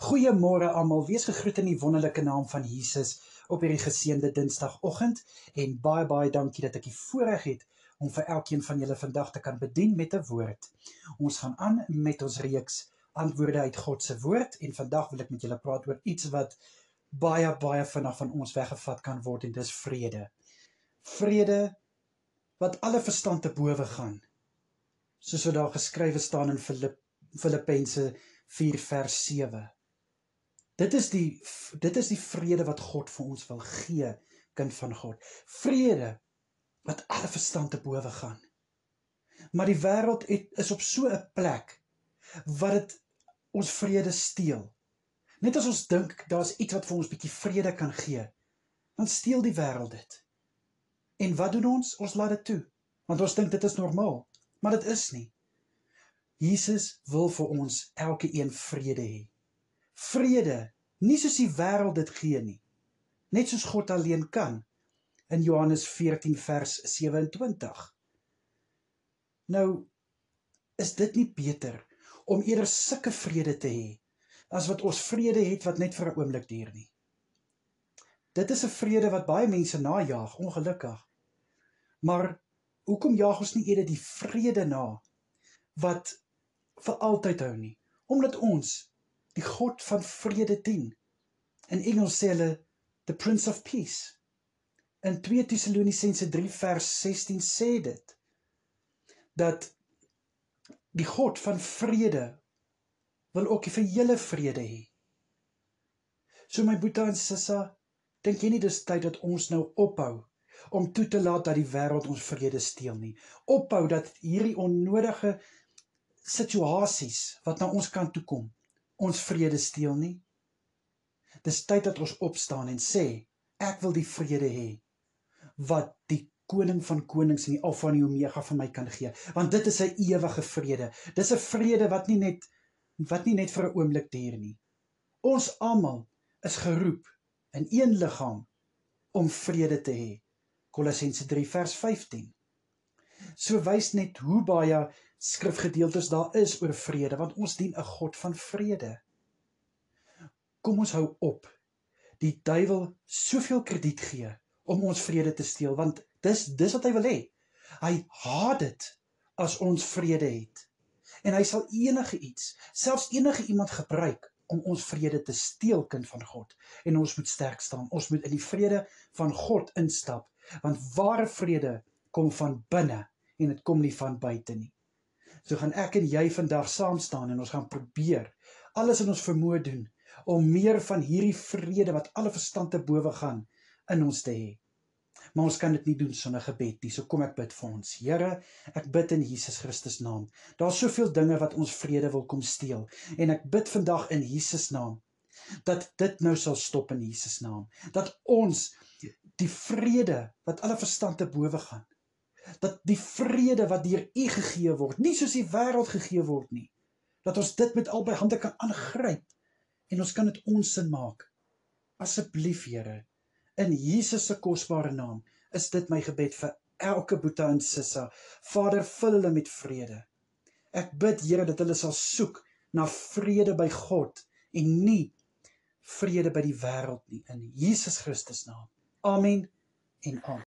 Goeiemôre almal, wees gegroet in die wonderlike naam van Jesus op hierdie geseënde Dinsdagoggend en baie dankie dat ek die voorreg het om vir elkeen van julle vandag te kan bedien met 'n woord. Ons gaan aan met ons reeks antwoorde uit God se woord en vandag wil ek met julle praat oor iets wat baie vinnig van ons weggevat kan word en dis vrede. Vrede wat alle verstand te bowe gaan. Soos wat daar geskrywe staan in Filippense 4 vers 7. Dit is die vrede wat God vir ons wil gee, kind van God. Vrede wat alle verstand te bowe gaan. Maar die wêreld is op so 'n plek wat dit ons vrede steel. Net as ons dink daar's iets wat vir ons bietjie vrede kan gee, dan steel die wêreld dit. En wat doen ons? Ons laat dit toe, want ons dink dit is normaal, maar dit is nie. Jesus wil vir ons elke een vrede hê. Vrede, nie soos die wêreld dit gee nie, net soos God alleen kan, in Johannes 14 vers 27. Nou, is dit nie beter om eerder sulke vrede te hê, as wat ons vrede het wat net vir 'n oomblik duur nie? Dit is 'n vrede wat baie mense najaag, ongelukkig. Maar, hoekom jaag ons nie eerder die vrede na, wat vir altyd hou nie? Omdat ons die God van vrede dien. In Engels sê hulle, the Prince of Peace. In 2 Tessalonisense 3 vers 16 sê dit, dat die God van vrede wil ook vir julle vrede hê. So my boetie en sissa, dink jy nie dis tyd dat ons nou ophou om toe te laat dat die wêreld ons vrede steel nie? Ophou dat hierdie onnodige situasies wat na ons kant toe kom, ons vrede steel nie? Dis tyd dat ons opstaan en sê, ek wil die vrede hê, wat die koning van konings en die Alfa en die Omega van my kan gee, want dit is 'n ewige vrede. Dis 'n vrede wat nie net vir 'n oomblik duur nie. Ons almal is geroep in een liggaam om vrede te hê. Kolossense 3 vers 15. So wys net hoe baie skrifgedeeltes daar is oor vrede, want ons dien 'n God van vrede. Kom ons hou op die duiwel soveel krediet gee om ons vrede te steel, want dis wat hy wil hê. Hy haat dit as ons vrede het. En hy sal enige iets, selfs enige iemand gebruik om ons vrede te steel, kind van God. En ons moet sterk staan. Ons moet in die vrede van God instap, want ware vrede kom van binne en dit kom nie van buite nie. So gaan ek en jy vandag saam staan en ons gaan probeer alles in ons vermoë doen om meer van hierdie vrede wat alle verstand te bowe gaan in ons te hê. Maar ons kan dit nie doen sonder gebed nie, so kom ek bid vir ons. Here, ek bid in Jesus Christus naam. Daar's soveel dinge wat ons vrede wil kom steel, en ek bid vandag in Jesus naam, dat dit nou sal stop in Jesus naam. Dat ons die vrede wat alle verstand te bowe gaan, dat die vrede wat deur U gegee word, nie soos die wêreld gegee word nie, dat ons dit met albei hande kan aangryp, en ons kan dit ons sin maak. Asseblief, Here, in Jesus se kosbare naam, is dit my gebed vir elke boetie en sissa. Vader, vul hulle met vrede. Ek bid, Here, dat hulle sal soek na vrede by God, en nie vrede by die wêreld nie, in Jesus Christus naam. Amen en amen.